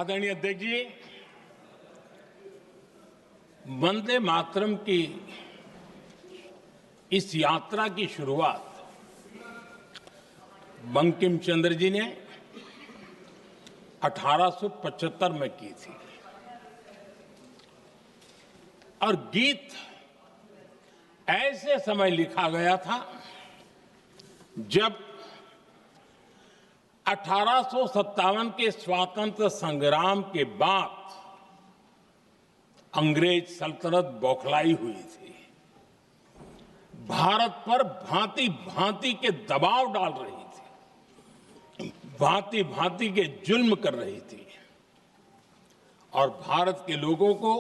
आदरणीय अध्यक्ष जी, वंदे मातरम की इस यात्रा की शुरुआत बंकिम चंद्र जी ने 1875 में की थी और गीत ऐसे समय लिखा गया था जब 1857 के स्वातंत्र संग्राम के बाद अंग्रेज सल्तनत बौखलाई हुई थी, भारत पर भांति भांति के दबाव डाल रही थी, भांति भांति के जुल्म कर रही थी और भारत के लोगों को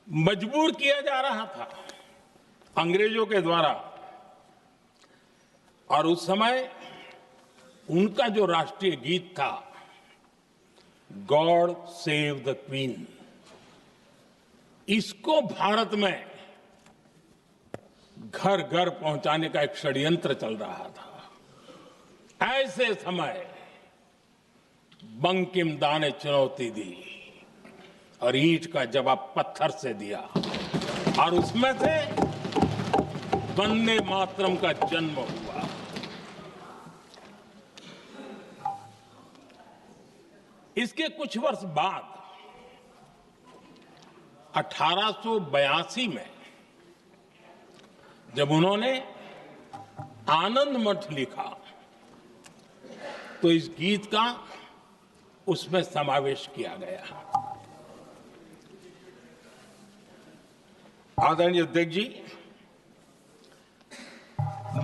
मजबूर किया जा रहा था अंग्रेजों के द्वारा। और उस समय उनका जो राष्ट्रीय गीत था, गॉड सेव द क्वीन, इसको भारत में घर घर पहुंचाने का एक षड्यंत्र चल रहा था। ऐसे समय बंकिम दा ने चुनौती दी और ईंट का जवाब पत्थर से दिया और उसमें से वंदे मातरम का जन्म हुआ। इसके कुछ वर्ष बाद 1882 में जब उन्होंने आनंद मठ लिखा तो इस गीत का उसमें समावेश किया गया। आदरणीय अध्यक्ष जी,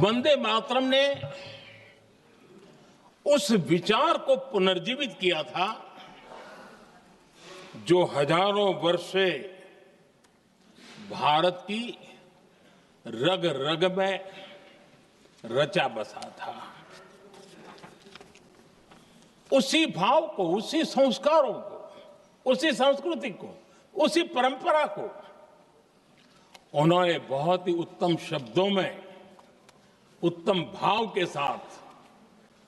वंदे मातरम ने उस विचार को पुनर्जीवित किया था जो हजारों वर्ष से भारत की रग रग में रचा बसा था। उसी भाव को, उसी संस्कारों को, उसी संस्कृति को, उसी परंपरा को उन्होंने बहुत ही उत्तम शब्दों में, उत्तम भाव के साथ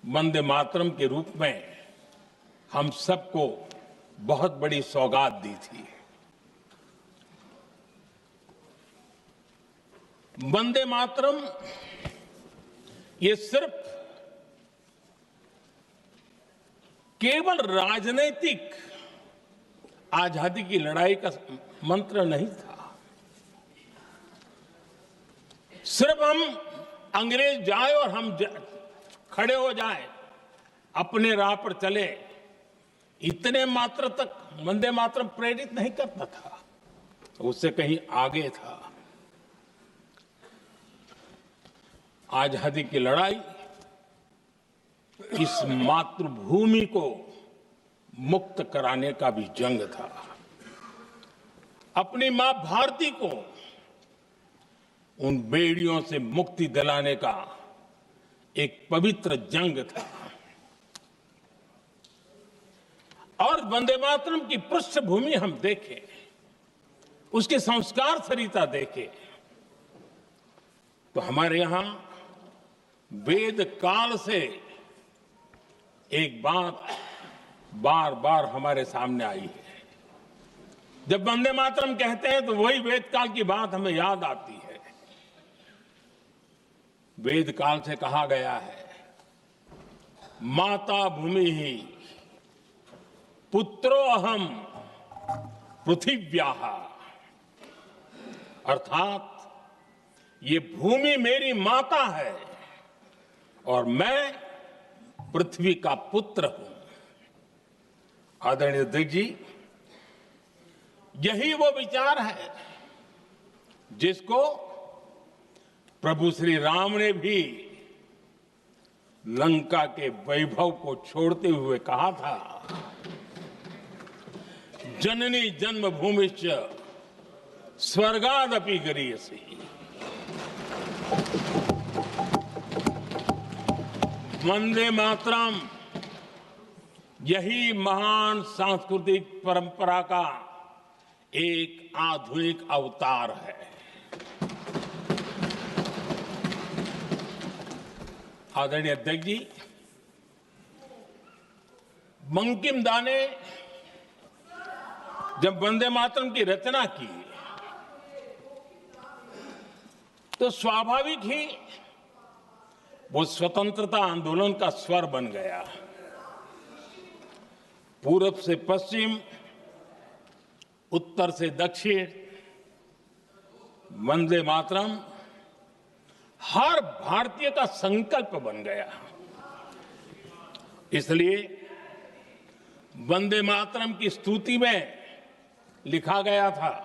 वंदे मातरम के रूप में हम सबको बहुत बड़ी सौगात दी थी। वंदे मातरम ये सिर्फ केवल राजनीतिक आजादी की लड़ाई का मंत्र नहीं था। सिर्फ हम अंग्रेज जाए और हम खड़े हो जाए, अपने राह पर चले, इतने मात्र तक वंदे मातरम प्रेरित नहीं करता था, उससे कहीं आगे था। आजादी की लड़ाई इस मातृभूमि को मुक्त कराने का भी जंग था। अपनी मां भारती को उन बेड़ियों से मुक्ति दिलाने का एक पवित्र जंग था। और वंदे मातरम की पृष्ठभूमि हम देखें, उसके संस्कार सरिता देखें, तो हमारे यहां वेद काल से एक बात बार बार हमारे सामने आई है। जब वंदे मातरम कहते हैं तो वही वेद काल की बात हमें याद आती है। वेद काल से कहा गया है, माता भूमि ही पुत्रो अहम पृथिव्याः, अर्थात ये भूमि मेरी माता है और मैं पृथ्वी का पुत्र हूं। आदरणीय अध्यक्ष जी, यही वो विचार है जिसको प्रभु श्री राम ने भी लंका के वैभव को छोड़ते हुए कहा था, जननी जन्मभूमिश्च स्वर्गादपि गरीयसी। वंदे मातरम यही महान सांस्कृतिक परंपरा का एक आधुनिक अवतार है। आदरणीय अध्यक्ष जी, बंकिम दा ने जब वंदे मातरम की रचना की तो स्वाभाविक ही वो स्वतंत्रता आंदोलन का स्वर बन गया। पूरब से पश्चिम, उत्तर से दक्षिण, वंदे मातरम हर भारतीय का संकल्प बन गया। इसलिए वंदे मातरम की स्तुति में लिखा गया था,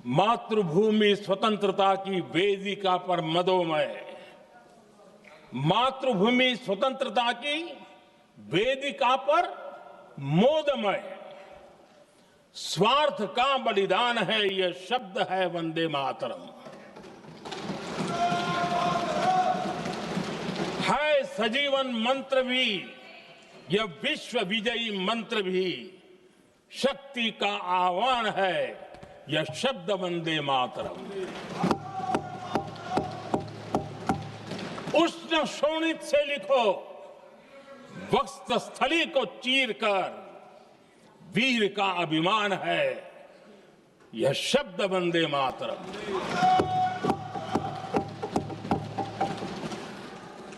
मातृभूमि स्वतंत्रता की वेदिका पर मदोमय, मातृभूमि स्वतंत्रता की वेदिका पर मोदमय, स्वार्थ का बलिदान है यह शब्द है वंदे मातरम। है सजीवन मंत्र भी यह विश्व विजयी मंत्र भी, शक्ति का आह्वान है यह शब्द वंदे मातरम। उष्ण शोणित से लिखो, वक्षस्थली को चीर कर, वीर का अभिमान है यह शब्द वंदे मातरम।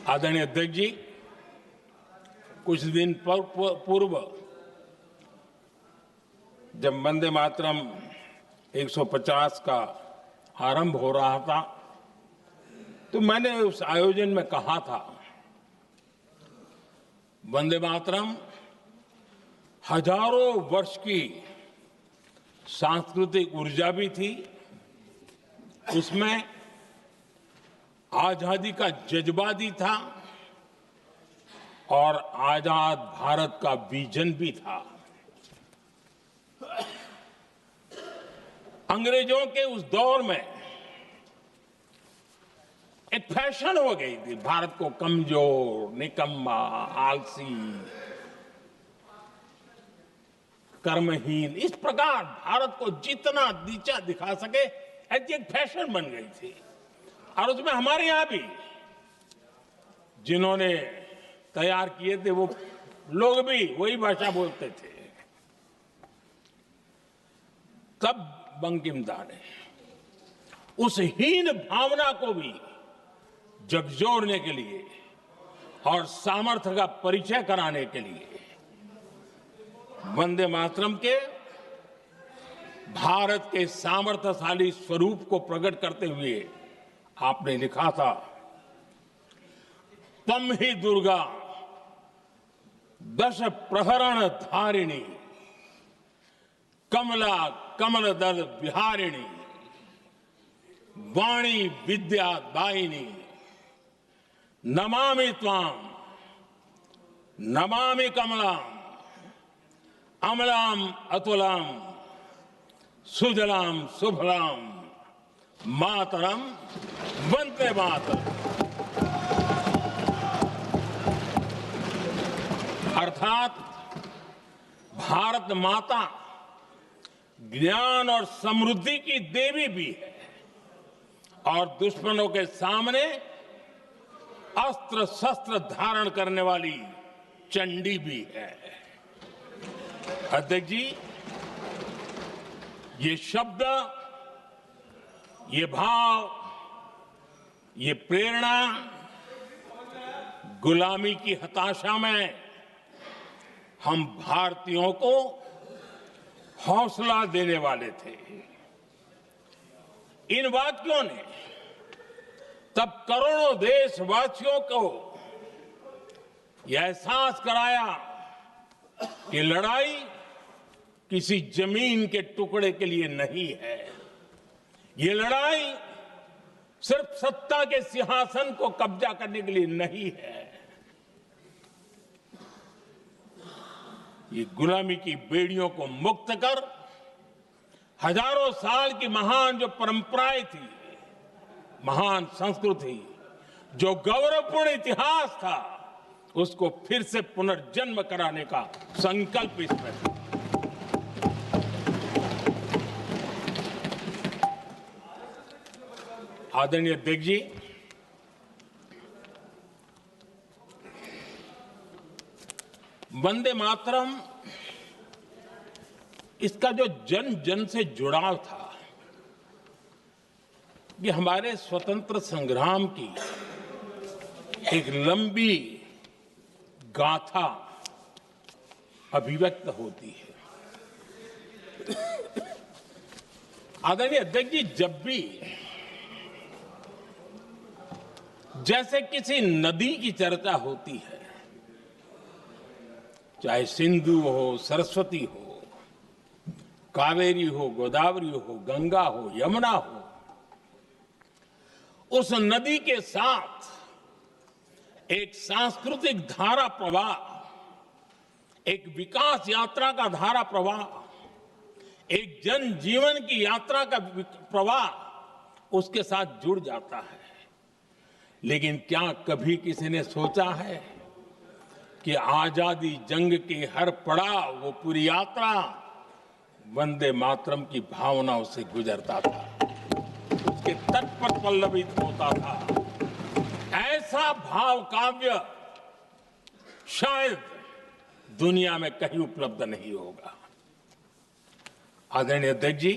आदरणीय अध्यक्ष जी, कुछ दिन पूर्व जब वंदे मातरम 150 का आरंभ हो रहा था तो मैंने उस आयोजन में कहा था, वंदे मातरम हजारों वर्ष की सांस्कृतिक ऊर्जा भी थी, उसमें आजादी का जज्बा भी था और आजाद भारत का विजन भी था। अंग्रेजों के उस दौर में एक फैशन हो गई थी भारत को कमजोर, निकम्मा, आलसी, कर्महीन, इस प्रकार भारत को जितना नीचा दिखा सके ऐसी एक फैशन बन गई थी। और उसमें हमारे यहां भी जिन्होंने तैयार किए थे वो लोग भी वही भाषा बोलते थे। तब बंकिम दा ने उस हीन भावना को भी झकझोरने के लिए और सामर्थ्य का परिचय कराने के लिए वंदे मातरम के भारत के सामर्थ्यशाली स्वरूप को प्रकट करते हुए आपने लिखा था, तम ही दुर्गा दश प्रहरण धारिणी, कमला कमल दल विहारिणी, वाणी विद्या दायिनी, नमामि त्वाम नमामि कमलाम, अमलाम अतुलाम, सुजलाम सुफलाम, मातरम वंदे मातरम। अर्थात भारत माता ज्ञान और समृद्धि की देवी भी है और दुश्मनों के सामने अस्त्र शस्त्र धारण करने वाली चंडी भी है। अध्यक्ष जी, ये शब्द, ये भाव, ये प्रेरणा गुलामी की हताशा में हम भारतीयों को हौसला देने वाले थे। इन वाक्यों ने तब करोड़ों देशवासियों को यह एहसास कराया कि लड़ाई किसी जमीन के टुकड़े के लिए नहीं है, ये लड़ाई सिर्फ सत्ता के सिंहासन को कब्जा करने के लिए नहीं है, ये गुलामी की बेड़ियों को मुक्त कर हजारों साल की महान जो परंपराएं थी, महान संस्कृति, जो गौरवपूर्ण इतिहास था, उसको फिर से पुनर्जन्म कराने का संकल्प इसमें था। आदरणीय अध्यक्ष जी, वंदे मातरम, इसका जो जन जन से जुड़ाव था, ये हमारे स्वतंत्र संग्राम की एक लंबी गाथा अभिव्यक्त होती है। आदरणीय अध्यक्ष जी, जब भी जैसे किसी नदी की चर्चा होती है, चाहे सिंधु हो, सरस्वती हो, कावेरी हो, गोदावरी हो, गंगा हो, यमुना हो, उस नदी के साथ एक सांस्कृतिक धारा प्रवाह, एक विकास यात्रा का धारा प्रवाह, एक जन जीवन की यात्रा का प्रवाह उसके साथ जुड़ जाता है। लेकिन क्या कभी किसी ने सोचा है कि आजादी जंग के हर पड़ाव, वो पूरी यात्रा वंदे मातरम की भावनाओं से गुजरता था, उसके तट पर पल्लवित होता था। ऐसा भाव काव्य शायद दुनिया में कहीं उपलब्ध नहीं होगा। आदरणीय अध्यक्ष जी,